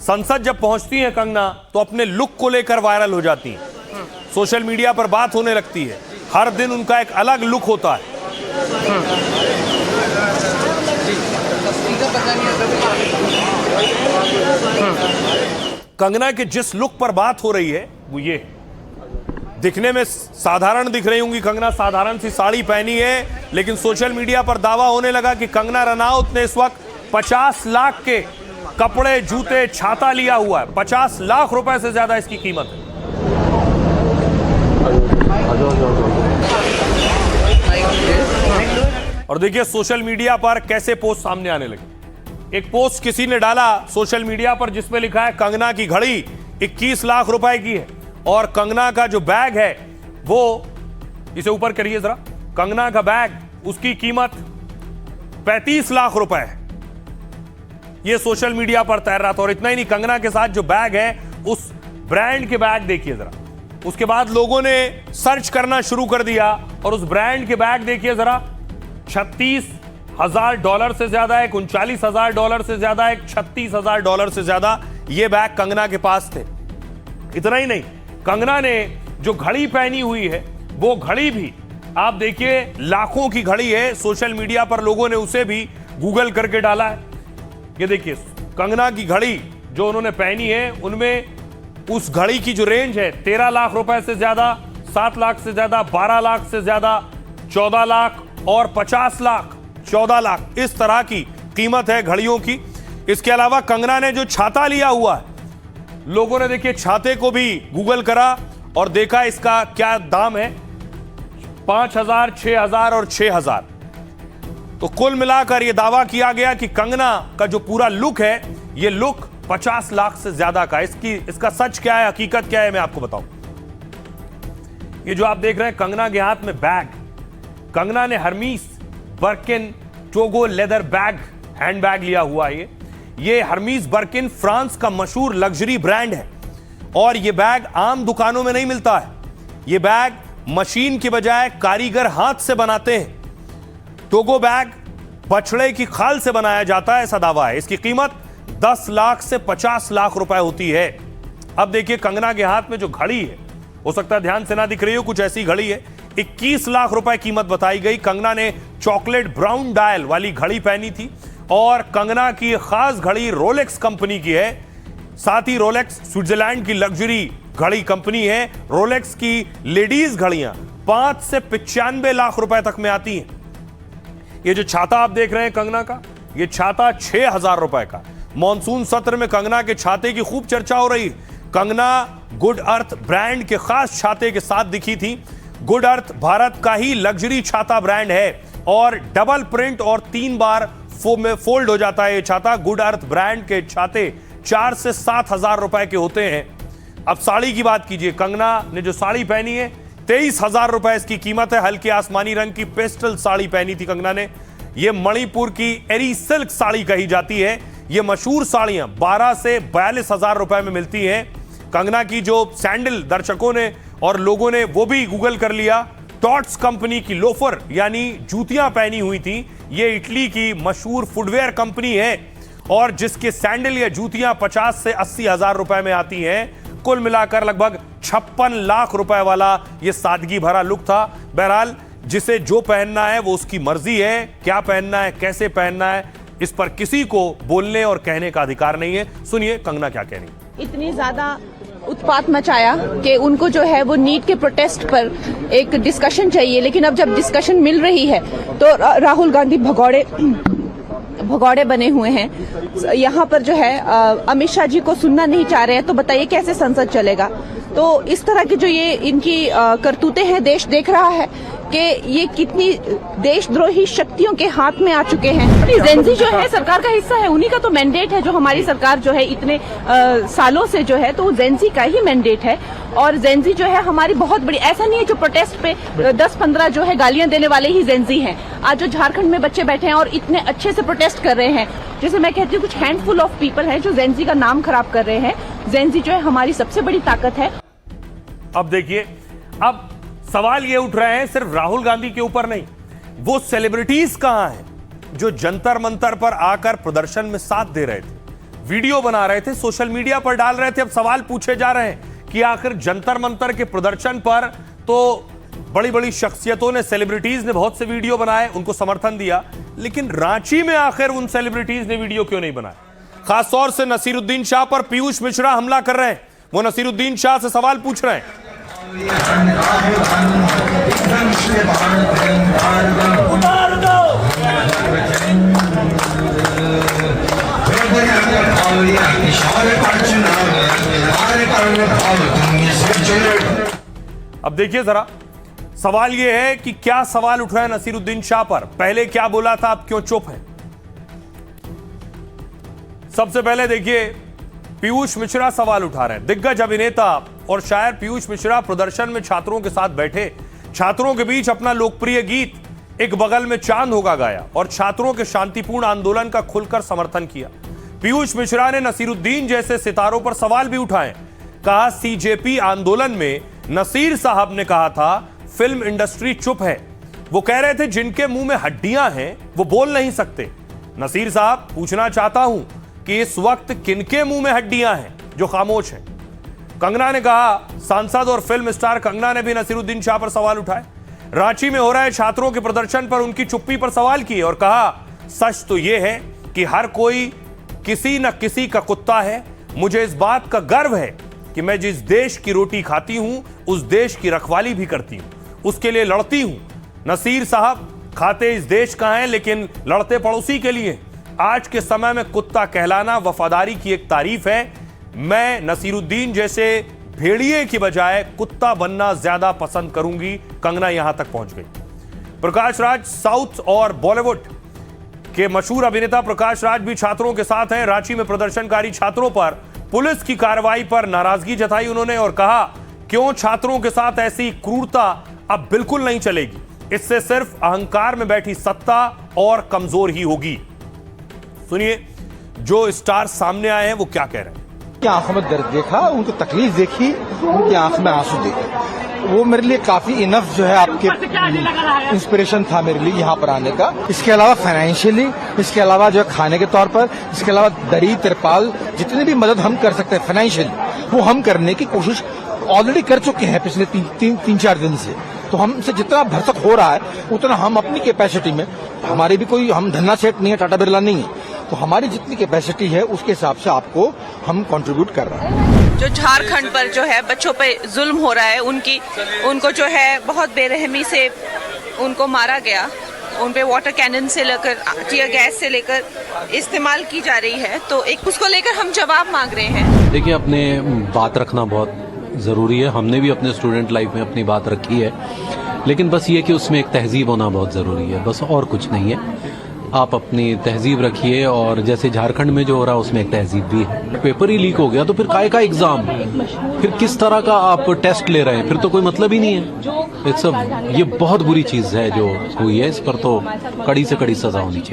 संसद जब पहुंचती है कंगना तो अपने लुक को लेकर वायरल हो जाती हैं, सोशल मीडिया पर बात होने लगती है। हर दिन उनका एक अलग लुक होता है। कंगना के जिस लुक पर बात हो रही है वो ये, दिखने में साधारण दिख रही होंगी कंगना, साधारण सी साड़ी पहनी है, लेकिन सोशल मीडिया पर दावा होने लगा कि कंगना रनौत ने इस वक्त 50 लाख के कपड़े, जूते, छाता लिया हुआ है। 50 लाख रुपए से ज्यादा इसकी कीमत है। और देखिए सोशल मीडिया पर कैसे पोस्ट सामने आने लगे। एक पोस्ट किसी ने डाला सोशल मीडिया पर जिसमें लिखा है कंगना की घड़ी 21 लाख रुपए की है, और कंगना का जो बैग है वो, इसे ऊपर करिए जरा, कंगना का बैग उसकी कीमत 35 लाख रुपए है। ये सोशल मीडिया पर तैर रहा था। और इतना ही नहीं, कंगना के साथ जो बैग है उस ब्रांड के बैग देखिए जरा। उसके बाद लोगों ने सर्च करना शुरू कर दिया और उस ब्रांड के बैग देखिए जरा, $36,000 से ज्यादा, एक $39,000 से ज्यादा, एक $36,000 से ज्यादा ये बैग कंगना के पास थे। इतना ही नहीं, कंगना ने जो घड़ी पहनी हुई है वो घड़ी भी आप देखिए लाखों की घड़ी है। सोशल मीडिया पर लोगों ने उसे भी गूगल करके डाला है। ये देखिए कंगना की घड़ी जो उन्होंने पहनी है, उनमें उस घड़ी की जो रेंज है 13 लाख रुपए से ज्यादा, 7 लाख से ज्यादा, 12 लाख से ज्यादा, 14 लाख और 50 लाख, 14 लाख, इस तरह की कीमत है घड़ियों की। इसके अलावा कंगना ने जो छाता लिया हुआ है, लोगों ने देखिए छाते को भी गूगल करा और देखा इसका क्या दाम है, 5,000, 6,000 और 6,000। तो कुल मिलाकर यह दावा किया गया कि कंगना का जो पूरा लुक है, यह लुक 50 लाख से ज्यादा का। इसका सच क्या है, हकीकत क्या है, मैं आपको बताऊं। ये जो आप देख रहे हैं कंगना के हाथ में बैग, कंगना ने Hermes Birkin Togo leather bag, hand bag लिया हुआ है। ये हर्मीस बर्किन फ्रांस का मशहूर लग्जरी ब्रांड है और यह बैग आम दुकानों में नहीं मिलता है। यह बैग मशीन की बजाय कारीगर हाथ से बनाते हैं। टोगो बैग बछड़े की खाल से बनाया जाता है, ऐसा दावा है। इसकी कीमत 10 लाख से 50 लाख रुपए होती है। अब देखिए कंगना के हाथ में जो घड़ी है, हो सकता है ध्यान से ना दिख रही हो, कुछ ऐसी घड़ी है, 21 लाख रुपए कीमत बताई गई। कंगना ने चॉकलेट ब्राउन डायल वाली घड़ी पहनी थी और कंगना की खास घड़ी रोलेक्स कंपनी की है। साथ ही रोलेक्स स्विट्जरलैंड की लग्जरी घड़ी कंपनी है। रोलेक्स की लेडीज घड़ियां 5 से 95 लाख रुपए तक में आती हैं। ये जो छाता आप देख रहे हैं कंगना का, ये छाता 6,000 रुपए का। मॉनसून सत्र में कंगना के छाते की खूब चर्चा हो रही। कंगना गुड अर्थ ब्रांड के खास छाते के साथ दिखी थी। गुड अर्थ भारत का ही लग्जरी छाता ब्रांड है और डबल प्रिंट और 3 बार में फोल्ड हो जाता है ये छाता। गुड अर्थ ब्रांड के छाते 4 से 7,000 रुपए के होते हैं। अब साड़ी की बात कीजिए, कंगना ने जो साड़ी पहनी है 23,000 रुपए इसकी कीमत है। हल्के आसमानी रंग की पेस्टल साड़ी पहनी थी कंगना ने। यह मणिपुर की एरी सिल्क साड़ी कही जाती है। ये मशहूर साड़ियां 12 से 42,000 रुपए में मिलती हैं। कंगना की जो सैंडल दर्शकों ने और लोगों ने वो भी गूगल कर लिया, टॉट्स कंपनी की लोफर यानी जूतियां पहनी हुई थी। ये इटली की मशहूर फुटवेयर कंपनी है और जिसके सैंडल या जूतियां 50 से 80,000 रुपए में आती हैं। कुल मिलाकर लगभग 56 लाख रुपए वाला यह सादगी भरा लुक था। बहरहाल जिसे जो पहनना है वो उसकी मर्जी है, क्या पहनना है, कैसे पहनना है, इस पर किसी को बोलने और कहने का अधिकार नहीं है। सुनिए कंगना क्या कह रही है। इतनी ज्यादा उत्पात मचाया कि उनको जो है वो नीट के प्रोटेस्ट पर एक डिस्कशन चाहिए, लेकिन अब जब डिस्कशन मिल रही है तो राहुल गांधी भगौड़े बने हुए हैं। यहाँ पर जो है अमित शाह जी को सुनना नहीं चाह रहे हैं, तो बताइए कैसे संसद चलेगा। तो इस तरह की जो ये इनकी करतूतें हैं, देश देख रहा है कि ये कितनी देशद्रोही शक्तियों के हाथ में आ चुके हैं। जेंजी जो है सरकार का हिस्सा है, उन्हीं का तो मैंडेट है। जो हमारी सरकार जो है इतने सालों से जो है, तो जेंजी का ही मैंडेट है। और जेंजी जो है हमारी बहुत बड़ी, ऐसा नहीं है जो प्रोटेस्ट पे 10-15 जो है गालियां देने वाले ही जेंजी हैं। आज जो झारखंड में बच्चे बैठे हैं और इतने अच्छे से प्रोटेस्ट कर रहे हैं, जैसे मैं कहती हूँ कुछ हैंडफुल ऑफ पीपल हैं जो जेंजी का नाम खराब कर रहे हैं। जेंजी जो है हमारी सबसे बड़ी ताकत है। अब देखिए, अब सवाल ये उठ रहे हैं सिर्फ राहुल गांधी के ऊपर नहीं, वो सेलिब्रिटीज कहां हैं जो जंतर मंतर पर आकर प्रदर्शन में साथ दे रहे थे। वीडियो बना रहे थे, सोशल मीडिया पर डाल रहे थे। अब सवाल पूछे जा रहे हैं कि आखिर जंतर मंतर के प्रदर्शन पर तो बड़ी बड़ी शख्सियतों ने, सेलिब्रिटीज ने बहुत से वीडियो बनाए, उनको समर्थन दिया, लेकिन रांची में आखिर उन सेलिब्रिटीज ने वीडियो क्यों नहीं बनाए? खासतौर से नसीरुद्दीन शाह पर पीयूष मिश्रा हमला कर रहे हैं। वो नसीरुद्दीन शाह से सवाल पूछ रहे हैं। अब देखिए जरा, सवाल यह है कि क्या सवाल उठ रहा है नसीरुद्दीन शाह पर। पहले क्या बोला था, अब क्यों चुप है? सबसे पहले देखिए, पीयूष मिश्रा सवाल उठा रहे हैं। दिग्गज अभिनेता और शायर पीयूष मिश्रा प्रदर्शन में छात्रों के साथ बैठे, छात्रों के बीच अपना लोकप्रिय गीत एक बगल में चांद होगा गाया और छात्रों के शांतिपूर्ण आंदोलन का खुलकर समर्थन किया। पीयूष मिश्रा ने नसीरुद्दीन जैसे सितारों पर सवाल भी उठाए। कहा, सीजेपी आंदोलन में नसीर साहब ने कहा था फिल्म इंडस्ट्री चुप है। वो कह रहे थे जिनके मुंह में हड्डियां हैं वो बोल नहीं सकते। नसीर साहब, पूछना चाहता हूं कि इस वक्त किनके मुंह में हड्डियां हैं जो खामोश हैं? कंगना ने कहा, सांसद और फिल्म स्टार कंगना ने भी नसीरुद्दीन शाह पर सवाल उठाए। रांची में हो रहे छात्रों के प्रदर्शन पर उनकी चुप्पी पर सवाल किए और कहा, सच तो यह है कि हर कोई किसी न किसी का कुत्ता है। मुझे इस बात का गर्व है कि मैं जिस देश की रोटी खाती हूं उस देश की रखवाली भी करती हूं, उसके लिए लड़ती हूं। नसीर साहब, खाते इस देश का हैं लेकिन लड़ते पड़ोसी के लिए। आज के समय में कुत्ता कहलाना वफादारी की एक तारीफ है। मैं नसीरुद्दीन जैसे भेड़िए की बजाय कुत्ता बनना ज्यादा पसंद करूंगी। कंगना यहां तक पहुंच गई। प्रकाश राज, साउथ और बॉलीवुड के मशहूर अभिनेता प्रकाश राज भी छात्रों के साथ हैं। रांची में प्रदर्शनकारी छात्रों पर पुलिस की कार्रवाई पर नाराजगी जताई उन्होंने और कहा, क्यों छात्रों के साथ ऐसी क्रूरता अब बिल्कुल नहीं चलेगी। इससे सिर्फ अहंकार में बैठी सत्ता और कमजोर ही होगी। सुनिए जो स्टार सामने आए हैं वो क्या कह रहे हैं। उनकी आंखों में दर्द देखा, उनको तकलीफ देखी, उनकी आंख में आंसू देखे। वो मेरे लिए काफी इनफ जो है आपके इंस्पिरेशन था मेरे लिए यहाँ पर आने का। इसके अलावा फाइनेंशियली, इसके अलावा जो है खाने के तौर पर, इसके अलावा दरी तिरपाल, जितनी भी मदद हम कर सकते हैं फाइनेंशियली वो हम करने की कोशिश ऑलरेडी कर चुके हैं पिछले तीन चार दिन से। तो हमसे जितना भरसक हो रहा है उतना हम अपनी कैपेसिटी में, हमारी भी कोई, हम धन्ना सेठ नहीं है, टाटा बिरला नहीं है, तो हमारी जितनी कैपेसिटी है उसके हिसाब से आपको हम कंट्रीब्यूट कर रहे हैं। जो झारखंड पर जो है बच्चों पे जुल्म हो रहा है, उनको जो है बहुत बेरहमी से उनको मारा गया, उन पे वाटर कैनन से लेकर टीयर गैस से लेकर इस्तेमाल की जा रही है, तो एक उसको लेकर हम जवाब मांग रहे हैं। देखिए, अपने बात रखना बहुत ज़रूरी है। हमने भी अपने स्टूडेंट लाइफ में अपनी बात रखी है, लेकिन बस ये कि उसमें एक तहजीब होना बहुत ज़रूरी है, बस और कुछ नहीं है। आप अपनी तहजीब रखिए और जैसे झारखंड में जो हो रहा है उसमें एक तहजीब भी है। पेपर ही लीक हो गया तो फिर काहे का एग्जाम, फिर किस तरह का आप टेस्ट ले रहे हैं, फिर तो कोई मतलब ही नहीं है। ये बहुत बुरी चीज़ है जो हुई है, इस पर तो कड़ी से कड़ी सजा होनी चाहिए।